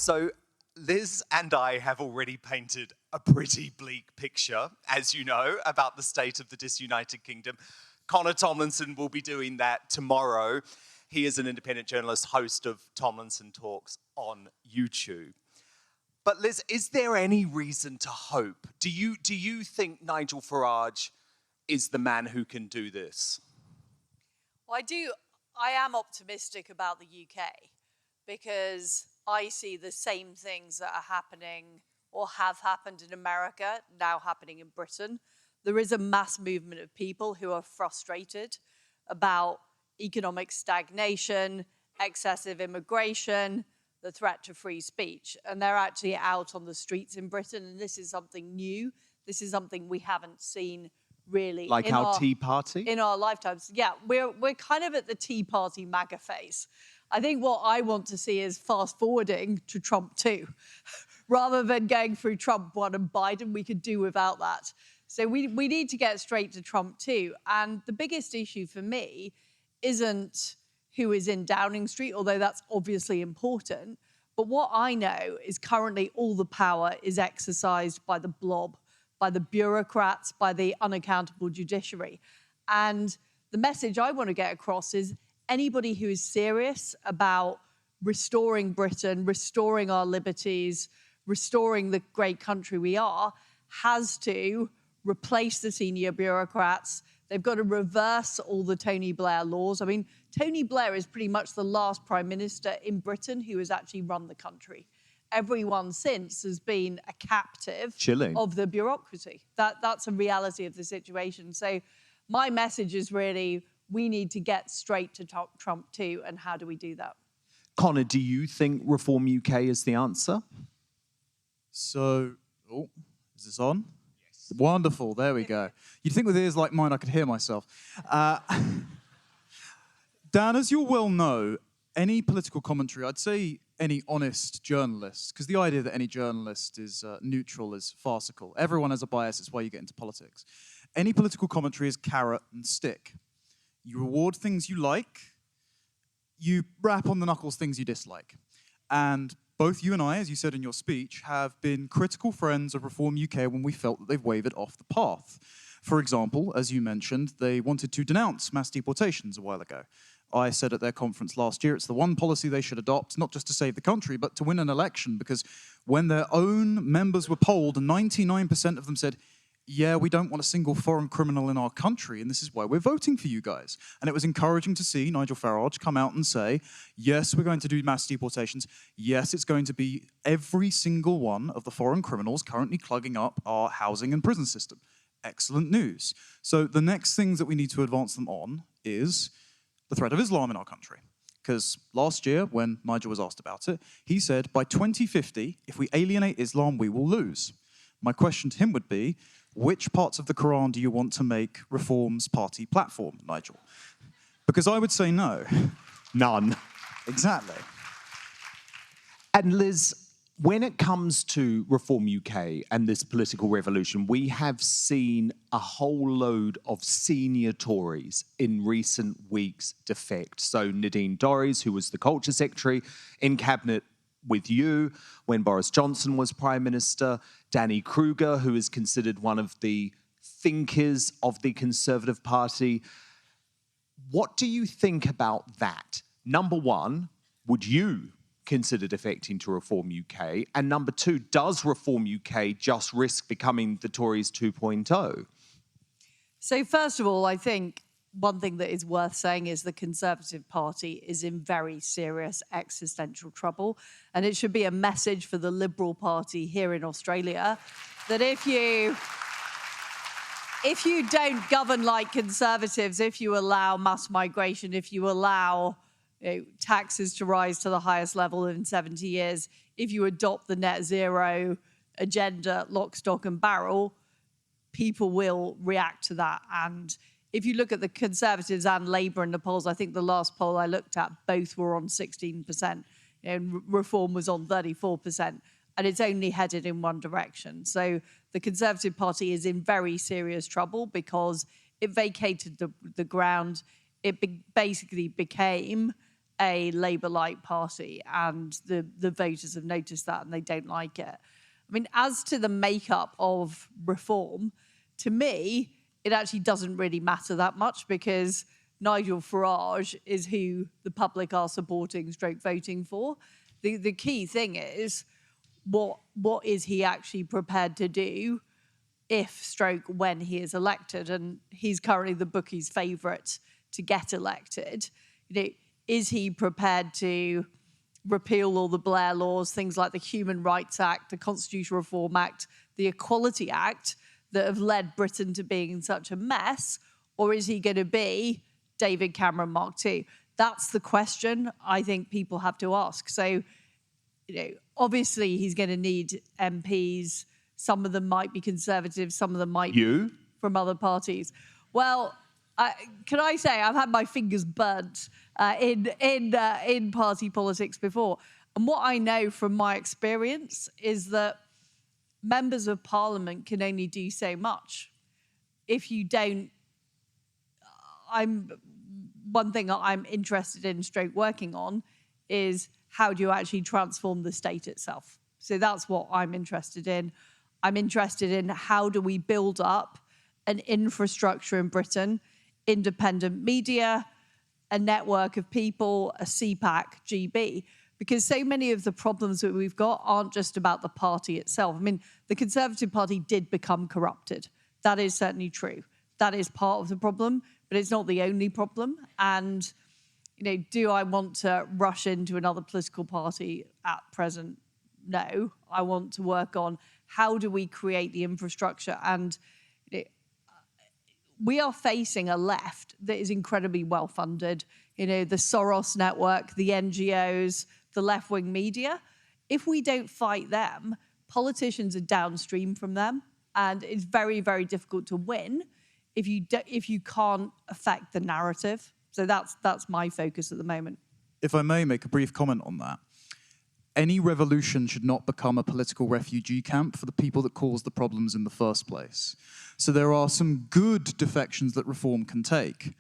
So Liz and I have already painted a pretty bleak picture, as you know, about the state of the disunited kingdom. Connor Tomlinson will be doing that tomorrow. He is an independent journalist, host of Tomlinson Talks on YouTube. But Liz, is there any reason to hope? Do you think Nigel Farage is the man who can do this? Well, I am optimistic about the UK because I see the same things that are happening or have happened in America, now happening in Britain. There is a mass movement of people who are frustrated about economic stagnation, excessive immigration, the threat to free speech. And they're actually out on the streets in Britain, and this is something new. This is something we haven't seen really. Like our Tea Party? In our lifetimes. Yeah, we're kind of at the Tea Party MAGA phase. I think what I want to see is fast forwarding to Trump 2. Rather than going through Trump 1 and Biden, we could do without that. So we need to get straight to Trump 2. And the biggest issue for me isn't who is in Downing Street, although that's obviously important. But what I know is currently all the power is exercised by the blob, by the bureaucrats, by the unaccountable judiciary. And the message I want to get across is anybody who is serious about restoring Britain, restoring our liberties, restoring the great country we are, has to replace the senior bureaucrats. They've got to reverse all the Tony Blair laws. I mean, Tony Blair is pretty much the last prime minister in Britain who has actually run the country. Everyone since has been a captive of the bureaucracy. That's a reality of the situation. So my message is really, we need to get straight to Trump 2, and how do we do that? Connor, do you think Reform UK is the answer? So, is this on? Yes. Wonderful, there we go. You'd think with ears like mine I could hear myself. Dan, as you'll well know, any political commentary, I'd say any honest journalist, because the idea that any journalist is neutral is farcical. Everyone has a bias, it's why you get into politics. Any political commentary is carrot and stick. You reward things you like, you rap on the knuckles things you dislike. And both you and I, as you said in your speech, have been critical friends of Reform UK when we felt that they've wavered off the path. For example, as you mentioned, they wanted to denounce mass deportations a while ago. I said at their conference last year, it's the one policy they should adopt, not just to save the country, but to win an election, because when their own members were polled, 99% of them said, yeah, we don't want a single foreign criminal in our country, and this is why we're voting for you guys. And it was encouraging to see Nigel Farage come out and say, yes, we're going to do mass deportations. Yes, it's going to be every single one of the foreign criminals currently clogging up our housing and prison system. Excellent news. So the next thing that we need to advance them on is the threat of Islam in our country. Because last year, when Nigel was asked about it, he said, by 2050, if we alienate Islam, we will lose. My question to him would be, which parts of the Quran do you want to make Reform's party platform, Nigel? Because I would say no. None. Exactly. And Liz, when it comes to Reform UK and this political revolution, we have seen a whole load of senior Tories in recent weeks defect. So Nadine Dorries, who was the Culture Secretary in Cabinet with you when Boris Johnson was Prime Minister, Danny Kruger, who is considered one of the thinkers of the Conservative Party. What do you think about that? Number one, would you consider defecting to Reform UK? And number two, does Reform UK just risk becoming the Tories 2.0? So first of all, I think one thing that is worth saying is the Conservative Party is in very serious existential trouble. And it should be a message for the Liberal Party here in Australia that if you don't govern like Conservatives, if you allow mass migration, if you allow taxes to rise to the highest level in 70 years, if you adopt the net zero agenda, lock, stock and barrel, people will react to that. And if you look at the Conservatives and Labour in the polls, I think the last poll I looked at, both were on 16%, and Reform was on 34%, and it's only headed in one direction. So the Conservative Party is in very serious trouble because it vacated the ground. It basically became a Labour-like party, and the voters have noticed that and they don't like it. I mean, as to the makeup of reform, to me, it actually doesn't really matter that much, because Nigel Farage is who the public are supporting / voting for. The key thing is, what is he actually prepared to do if / when he is elected? And he's currently the bookies' favourite to get elected. Is he prepared to repeal all the Blair laws, things like the Human Rights Act, the Constitutional Reform Act, the Equality Act, that have led Britain to being in such a mess? Or is he going to be David Cameron Mark II? That's the question I think people have to ask. So, obviously he's going to need MPs. Some of them might be Conservatives, some of them might be from other parties. Well, can I say I've had my fingers burnt in party politics before, and what I know from my experience is that members of Parliament can only do so much. If you don't, one thing I'm interested in / working on is how do you actually transform the state itself? So that's what I'm interested in. I'm interested in how do we build up an infrastructure in Britain, independent media, a network of people, a CPAC, GB, because so many of the problems that we've got aren't just about the party itself. I mean, the Conservative Party did become corrupted. That is certainly true. That is part of the problem, but it's not the only problem. And, do I want to rush into another political party at present? No. I want to work on how do we create the infrastructure. And we are facing a left that is incredibly well-funded. The Soros network, the NGOs, the left-wing media. If we don't fight them, politicians are downstream from them, and it's very, very difficult to win if you can't affect the narrative. So that's my focus at the moment. If I may make a brief comment on that. Any revolution should not become a political refugee camp for the people that caused the problems in the first place. So there are some good defections that reform can take.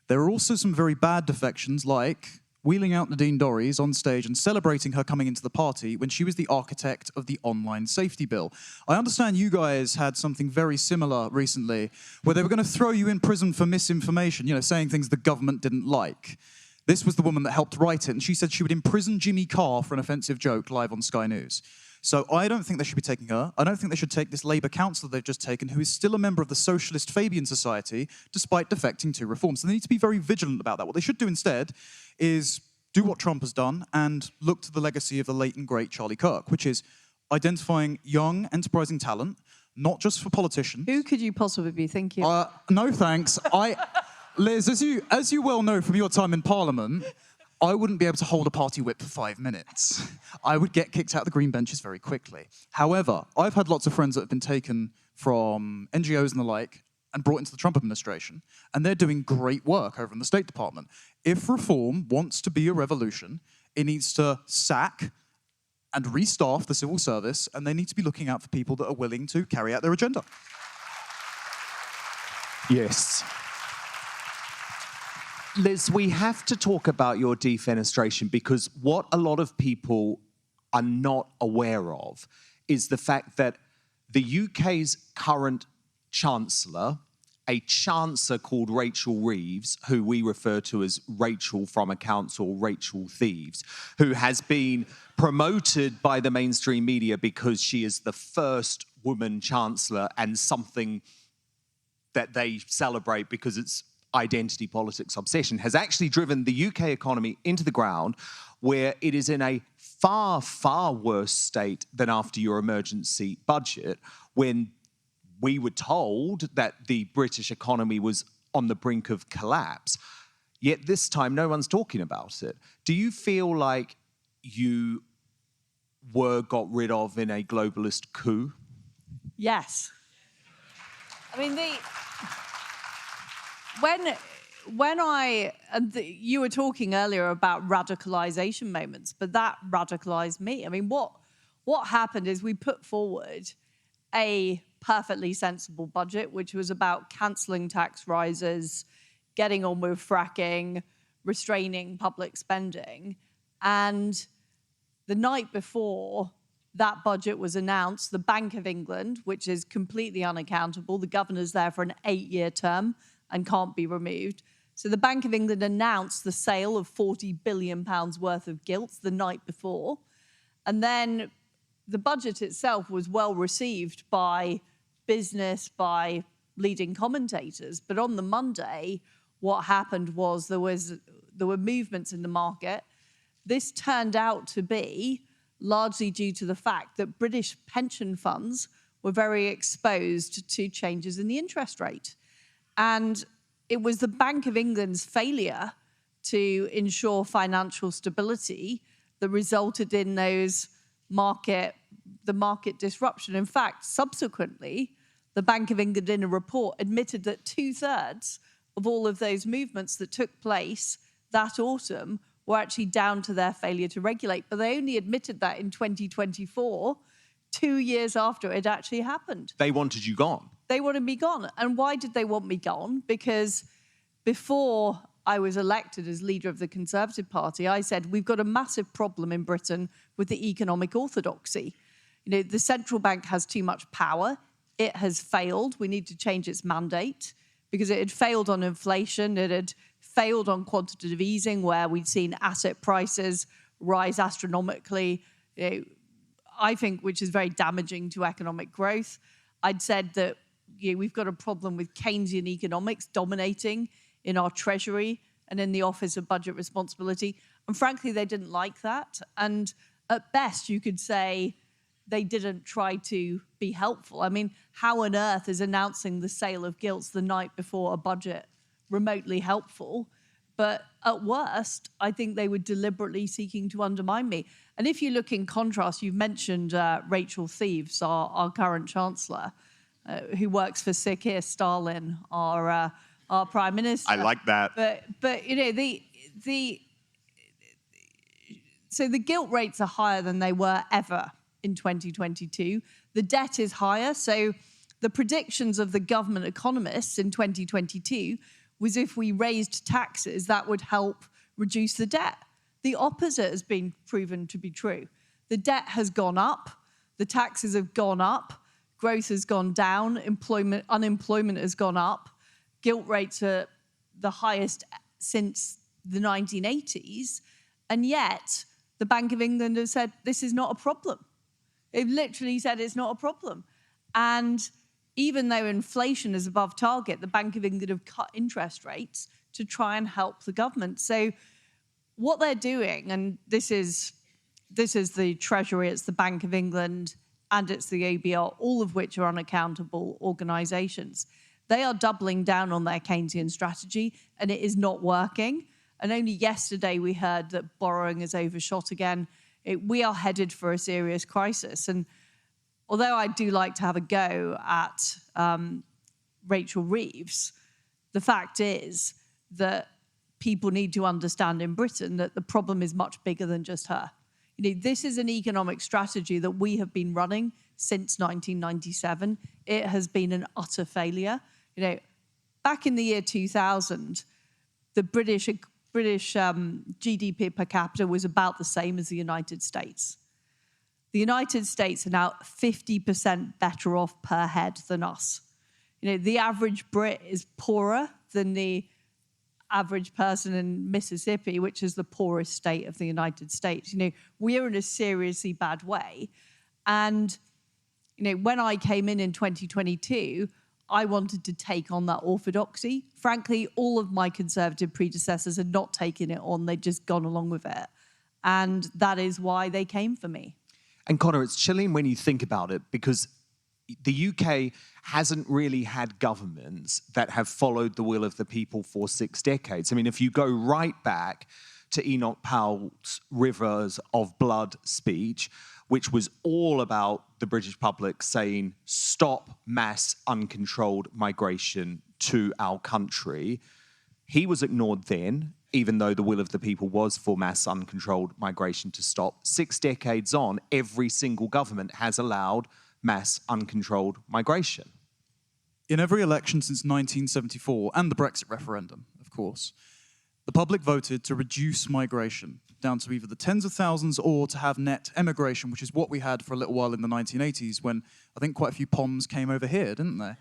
There are also some very bad defections, like wheeling out Nadine Dorries on stage and celebrating her coming into the party when she was the architect of the online safety bill. I understand you guys had something very similar recently, where they were going to throw you in prison for misinformation, saying things the government didn't like. This was the woman that helped write it, and she said she would imprison Jimmy Carr for an offensive joke live on Sky News. So I don't think they should be taking her. I don't think they should take this Labour councillor they've just taken, who is still a member of the Socialist Fabian Society, despite defecting to reform. So they need to be very vigilant about that. What they should do instead is do what Trump has done and look to the legacy of the late and great Charlie Kirk, which is identifying young, enterprising talent, not just for politicians. Who could you possibly be thinking? No, thanks. Liz, as you well know from your time in Parliament, I wouldn't be able to hold a party whip for 5 minutes. I would get kicked out of the green benches very quickly. However, I've had lots of friends that have been taken from NGOs and the like and brought into the Trump administration, and they're doing great work over in the State Department. If reform wants to be a revolution, it needs to sack and restaff the civil service, and they need to be looking out for people that are willing to carry out their agenda. Yes. Liz, we have to talk about your defenestration, because what a lot of people are not aware of is the fact that the UK's current Chancellor, a Chancellor called Rachel Reeves, who we refer to as Rachel from a council, Rachel Thieves, who has been promoted by the mainstream media because she is the first woman Chancellor, and something that they celebrate because it's identity politics obsession, has actually driven the UK economy into the ground, where it is in a far, far worse state than after your emergency budget, when we were told that the British economy was on the brink of collapse. Yet this time, no one's talking about it. Do you feel like you were got rid of in a globalist coup? Yes. I mean, you were talking earlier about radicalization moments, but that radicalized me. I mean, what happened is we put forward a perfectly sensible budget, which was about cancelling tax rises, getting on with fracking, restraining public spending. And the night before that budget was announced, the Bank of England, which is completely unaccountable, the governor's there for an 8-year term and can't be removed. So the Bank of England announced the sale of £40 billion worth of gilts the night before. And then the budget itself was well received by business, by leading commentators. But on the Monday, what happened was there were movements in the market. This turned out to be largely due to the fact that British pension funds were very exposed to changes in the interest rate. And it was the Bank of England's failure to ensure financial stability that resulted in the market disruption. In fact, subsequently, the Bank of England in a report admitted that 2/3 of all of those movements that took place that autumn were actually down to their failure to regulate. But they only admitted that in 2024, 2 years after it actually happened. They wanted you gone. They wanted me gone. And why did they want me gone? Because before I was elected as leader of the Conservative Party, I said, we've got a massive problem in Britain with the economic orthodoxy. The central bank has too much power. It has failed. We need to change its mandate because it had failed on inflation. It had failed on quantitative easing, where we'd seen asset prices rise astronomically, I think, which is very damaging to economic growth. I'd said that we've got a problem with Keynesian economics dominating in our Treasury and in the Office of Budget Responsibility. And frankly, they didn't like that. And at best, you could say they didn't try to be helpful. I mean, how on earth is announcing the sale of gilts the night before a budget remotely helpful? But at worst, I think they were deliberately seeking to undermine me. And if you look in contrast, you've mentioned Rachel Thieves, our current Chancellor, who works for Sir Keir Starlin, our Prime Minister. I like that. But so the gilt rates are higher than they were ever in 2022. The debt is higher. So the predictions of the government economists in 2022 was if we raised taxes, that would help reduce the debt. The opposite has been proven to be true. The debt has gone up, the taxes have gone up, growth has gone down, unemployment has gone up, gilt rates are the highest since the 1980s, and yet the Bank of England has said this is not a problem. They've literally said it's not a problem. And even though inflation is above target, the Bank of England have cut interest rates to try and help the government. So what they're doing, and this is the Treasury, it's the Bank of England, and it's the OBR, all of which are unaccountable organisations. They are doubling down on their Keynesian strategy, and it is not working. And only yesterday we heard that borrowing has overshot again. We are headed for a serious crisis. And although I do like to have a go at Rachel Reeves, the fact is that people need to understand in Britain that the problem is much bigger than just her. This is an economic strategy that we have been running since 1997. It has been an utter failure. Back in the year 2000, the British GDP per capita was about the same as the United States. The United States are now 50% better off per head than us. The average Brit is poorer than the average person in Mississippi, which is the poorest state of the United States. We are in a seriously bad way. And, when I came in 2022, I wanted to take on that orthodoxy. Frankly, all of my Conservative predecessors had not taken it on. They'd just gone along with it. And that is why they came for me. And Connor, it's chilling when you think about it, because the UK hasn't really had governments that have followed the will of the people for 6 decades. I mean, if you go right back to Enoch Powell's Rivers of Blood speech, which was all about the British public saying, stop mass uncontrolled migration to our country, he was ignored then, even though the will of the people was for mass uncontrolled migration to stop. 6 decades on, every single government has allowed mass uncontrolled migration. In every election since 1974, and the Brexit referendum, of course, The public voted to reduce migration down to either the tens of thousands or to have net emigration, which is what we had for a little while in the 1980s when I think quite a few POMs came over here, didn't they?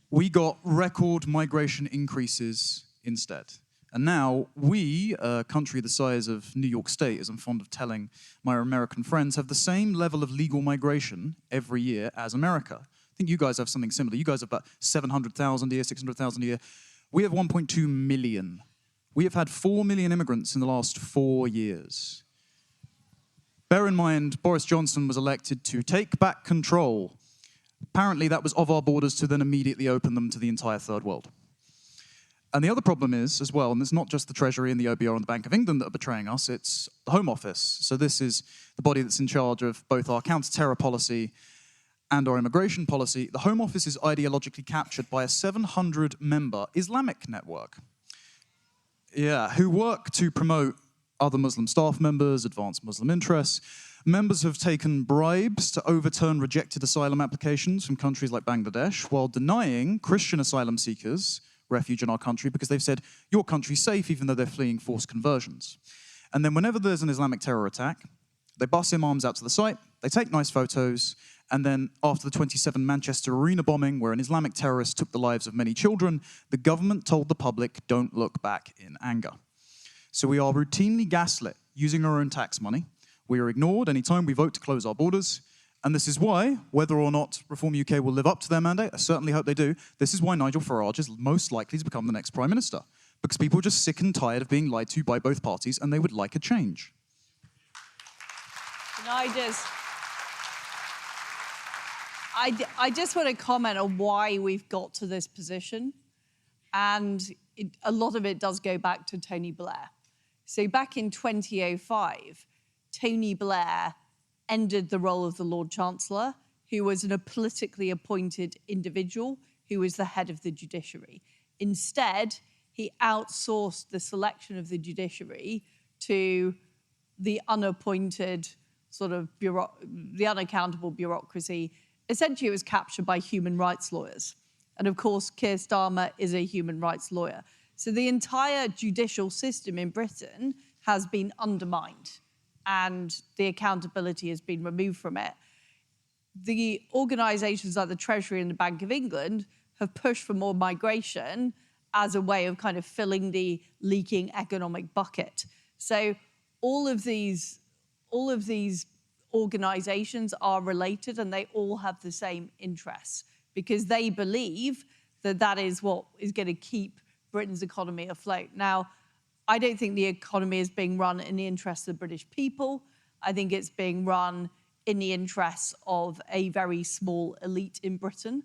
We got record migration increases instead. And now we, a country the size of New York State, as I'm fond of telling my American friends, have the same level of legal migration every year as America. I think you guys have something similar. You guys have about 700,000 a year, 600,000 a year. We have 1.2 million. We have had 4 million immigrants in the last 4 years. Bear in mind, Boris Johnson was elected to take back control. Apparently that was of our borders to then immediately open them to the entire third world. And the other problem is, as well, and it's not just the Treasury and the OBR and the Bank of England that are betraying us, it's the Home Office. So this is the body that's in charge of both our counter-terror policy and our immigration policy. The Home Office is ideologically captured by a 700-member Islamic network. Yeah, who work to promote other Muslim staff members, advance Muslim interests. Members have taken bribes to overturn rejected asylum applications from countries like Bangladesh while denying Christian asylum seekers refuge in our country because they've said, your country's safe even though they're fleeing forced conversions. And then whenever there's an Islamic terror attack, they bus imams out to the site, they take nice photos, and then after the 27 Manchester Arena bombing, where an Islamic terrorist took the lives of many children, the government told the public, don't look back in anger. So we are routinely gaslit using our own tax money. We are ignored anytime we vote to close our borders. And this is why, whether or not Reform UK will live up to their mandate, I certainly hope they do, this is why Nigel Farage is most likely to become the next Prime Minister. Because people are just sick and tired of being lied to by both parties, and they would like a change. I just want to comment on why we've got to this position. And a lot of it does go back to Tony Blair. So back in 2005, Tony Blair ended the role of the Lord Chancellor, who was a politically appointed individual who was the head of the judiciary. Instead, he outsourced the selection of the judiciary to the unappointed sort of the unaccountable bureaucracy. Essentially, it was captured by human rights lawyers. And of course, Keir Starmer is a human rights lawyer. So the entire judicial system in Britain has been undermined and the accountability has been removed from it. The organisations like the Treasury and the Bank of England have pushed for more migration as a way of kind of filling the leaking economic bucket. So all of these organisations are related and they all have the same interests because they believe that that is what is going to keep Britain's economy afloat. Now, I don't think the economy is being run in the interests of the British people. I think it's being run in the interests of a very small elite in Britain,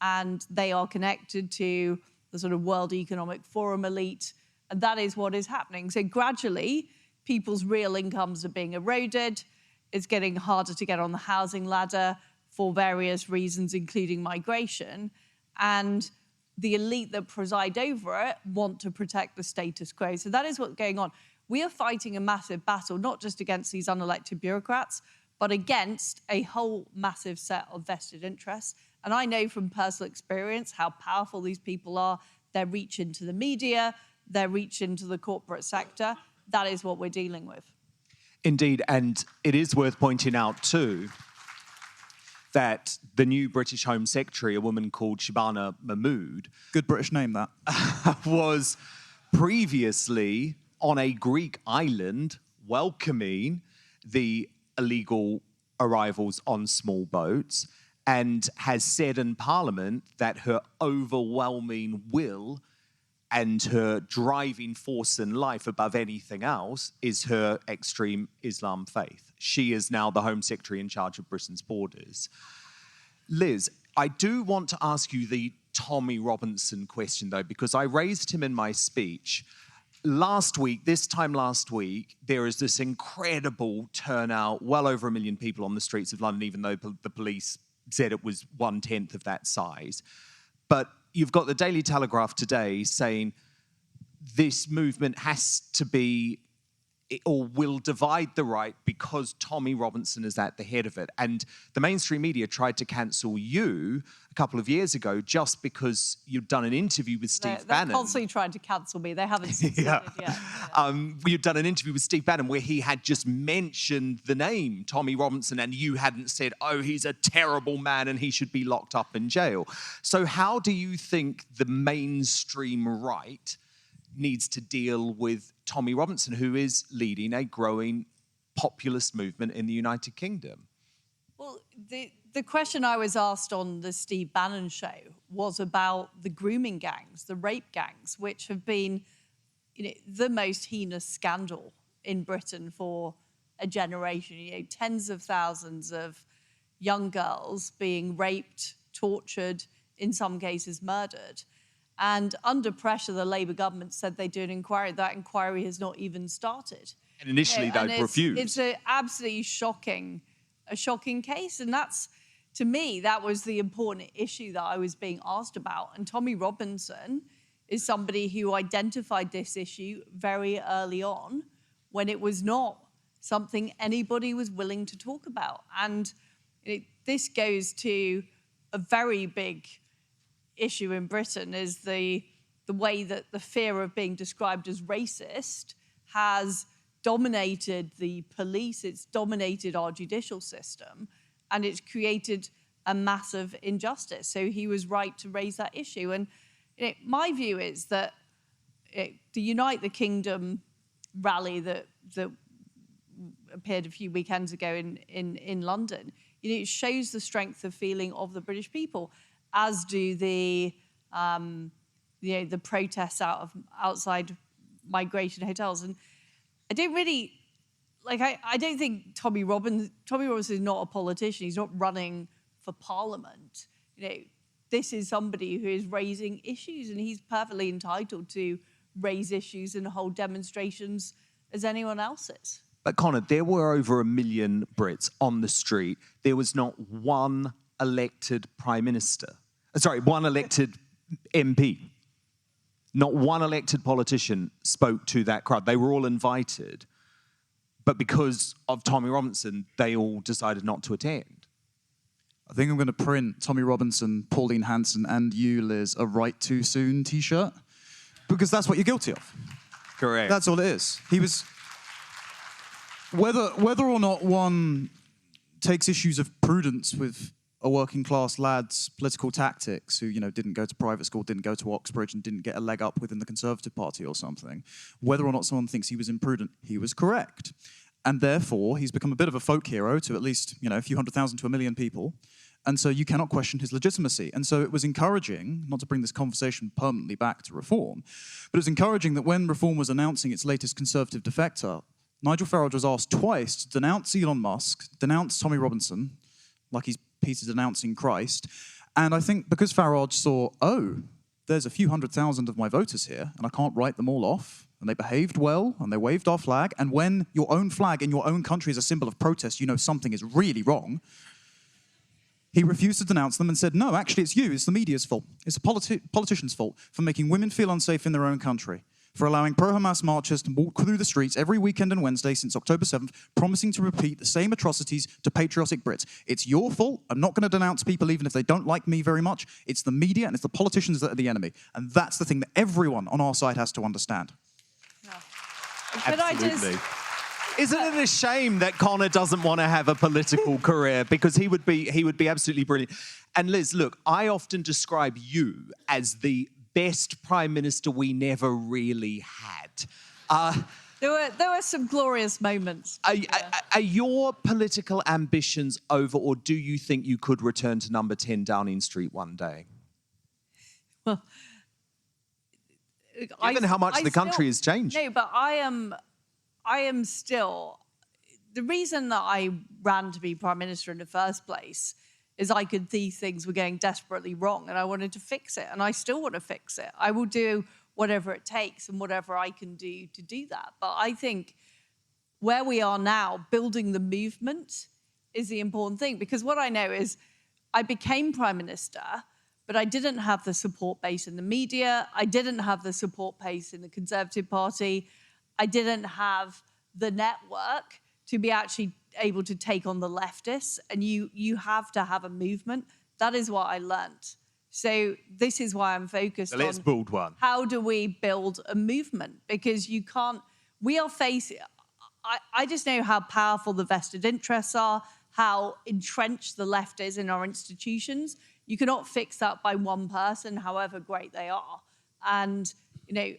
and they are connected to the sort of World Economic Forum elite, and that is what is happening. So gradually, people's real incomes are being eroded. It's getting harder to get on the housing ladder for various reasons, including migration. And the elite that preside over it want to protect the status quo. So that is what's going on. We are fighting a massive battle, not just against these unelected bureaucrats, but against a whole massive set of vested interests. And I know from personal experience how powerful these people are. Their reach into the media, their reach into the corporate sector. That is what we're dealing with. Indeed, and it is worth pointing out too that the new British Home Secretary, a woman called Shabana Mahmood, Good British name, that. was previously on a Greek island welcoming the illegal arrivals on small boats and has said in Parliament that her overwhelming will and her driving force in life above anything else is her extreme Islam faith. She is now the Home Secretary in charge of Britain's borders. Liz, I do want to ask you the Tommy Robinson question, though, because I raised him in my speech. This time last week, there is this incredible turnout, well over 1 million people on the streets of London, even though the police said it was 1/10 of that size. But you've got the Daily Telegraph today saying this movement has to be or will divide the right because Tommy Robinson is at the head of it. And the mainstream media tried to cancel you a couple of years ago just because you'd done an interview with Steve Bannon. They're constantly trying to cancel me. They haven't succeeded yet. Yeah. You'd done an interview with Steve Bannon where he had just mentioned the name Tommy Robinson and you hadn't said, oh, he's a terrible man and he should be locked up in jail. So how do you think the mainstream right needs to deal with Tommy Robinson, who is leading a growing populist movement in the United Kingdom? Well, the question I was asked on the Steve Bannon show was about the grooming gangs, the rape gangs, which have been the most heinous scandal in Britain for a generation. Tens of thousands of young girls being raped, tortured, in some cases murdered. And under pressure, the Labour government said they'd do an inquiry. That inquiry has not even started. And initially they'd refused. It's an absolutely shocking case. And that's, to me, that was the important issue that I was being asked about. And Tommy Robinson is somebody who identified this issue very early on when it was not something anybody was willing to talk about. And this goes to a very big issue in Britain, is the way that the fear of being described as racist has dominated the police, it's dominated our judicial system, and it's created a massive injustice. So he was right to raise that issue. And my view is that the Unite the Kingdom rally that appeared a few weekends ago in London, it shows the strength of feeling of the British people, as do the protests outside migration hotels. And I don't really, I don't think Tommy Robinson is not a politician. He's not running for Parliament. This is somebody who is raising issues, and he's perfectly entitled to raise issues and hold demonstrations as anyone else is. But Connor, there were over 1 million Brits on the street. There was not one elected prime minister. One elected MP. Not one elected politician spoke to that crowd. They were all invited. But because of Tommy Robinson, they all decided not to attend. I think I'm going to print Tommy Robinson, Pauline Hanson, and you, Liz, a Right Too Soon t-shirt. Because that's what you're guilty of. Correct. That's all it is. He was... Whether or not one takes issues of prudence with a working class lad's political tactics, who, didn't go to private school, didn't go to Oxbridge, and didn't get a leg up within the Conservative Party or something, whether or not someone thinks he was imprudent, he was correct. And therefore, he's become a bit of a folk hero to at least, a few 100,000 to 1 million people. And so you cannot question his legitimacy. And so it was encouraging, not to bring this conversation permanently back to Reform, but it was encouraging that when Reform was announcing its latest Conservative defector, Nigel Farage was asked twice to denounce Elon Musk, denounce Tommy Robinson, like he's Peter denouncing Christ. And I think because Farage saw, there's a few 100,000 of my voters here, and I can't write them all off, and they behaved well, and they waved our flag, and when your own flag in your own country is a symbol of protest, something is really wrong. He refused to denounce them and said, no, actually it's you, it's the media's fault. It's the politician's fault for making women feel unsafe in their own country, for allowing pro-Hamas marchers to walk through the streets every weekend and Wednesday since October 7th, promising to repeat the same atrocities to patriotic Brits. It's your fault. I'm not going to denounce people even if they don't like me very much. It's the media and it's the politicians that are the enemy. And that's the thing that everyone on our side has to understand. No. Absolutely. Isn't it a shame that Connor doesn't want to have a political career, because he would be absolutely brilliant. And Liz, look, I often describe you as the best prime minister we never really had. There were some glorious moments. Are your political ambitions over, or do you think you could return to number 10 Downing Street one day? Well, given how much the country has changed. No, but I am still... The reason that I ran to be prime minister in the first place is I could see things were going desperately wrong and I wanted to fix it, and I still want to fix it. I will do whatever it takes and whatever I can do to do that. But I think where we are now, building the movement is the important thing, because what I know is I became prime minister, but I didn't have the support base in the media. I didn't have the support base in the Conservative Party. I didn't have the network to be actually able to take on the leftists. And you have to have a movement. That is what I learnt. So this is why I'm focused on let's build one. How do we build a movement? Because you can't, we are facing, I just know how powerful the vested interests are, how entrenched the left is in our institutions. You cannot fix that by one person, however great they are. And, you know,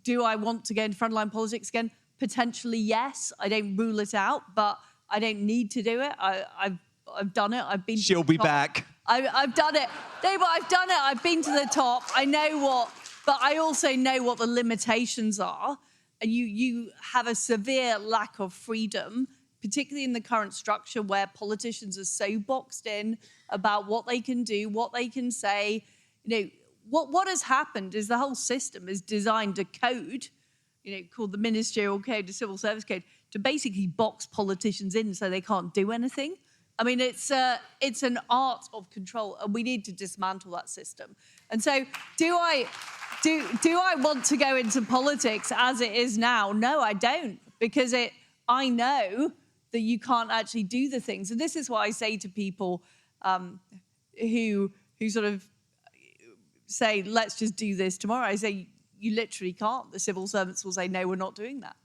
do I want to go into frontline politics again? Potentially, yes. I don't rule it out, but I don't need to do it. I've done it. I've been. She'll be back. I've done it. No, but I've done it. I've been to the top. I know what, but I also know what the limitations are. And you have a severe lack of freedom, particularly in the current structure where politicians are so boxed in about what they can do, what they can say. You know, what has happened is the whole system is designed a code, you know, called the Ministerial Code, the Civil Service Code, to basically box politicians in so they can't do anything. I mean, it's an art of control, and we need to dismantle that system. And so, do I want to go into politics as it is now? No, I don't, because I know that you can't actually do the things. And this is what I say to people who sort of say, let's just do this tomorrow. I say, you literally can't. The civil servants will say, no, we're not doing that.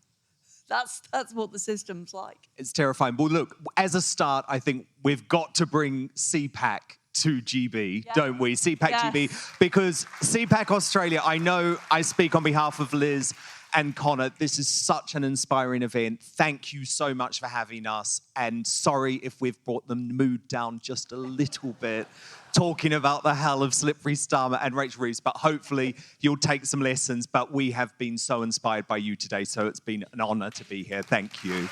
That's what the system's like. It's terrifying. But look, as a start, I think we've got to bring CPAC to GB, don't we? CPAC GB, because CPAC Australia, I know I speak on behalf of Liz and Connor. This is such an inspiring event. Thank you so much for having us. And sorry if we've brought the mood down just a little bit, talking about the hell of Slippery Starmer and Rachel Reeves, but hopefully you'll take some lessons. But we have been so inspired by you today, so it's been an honour to be here. Thank you.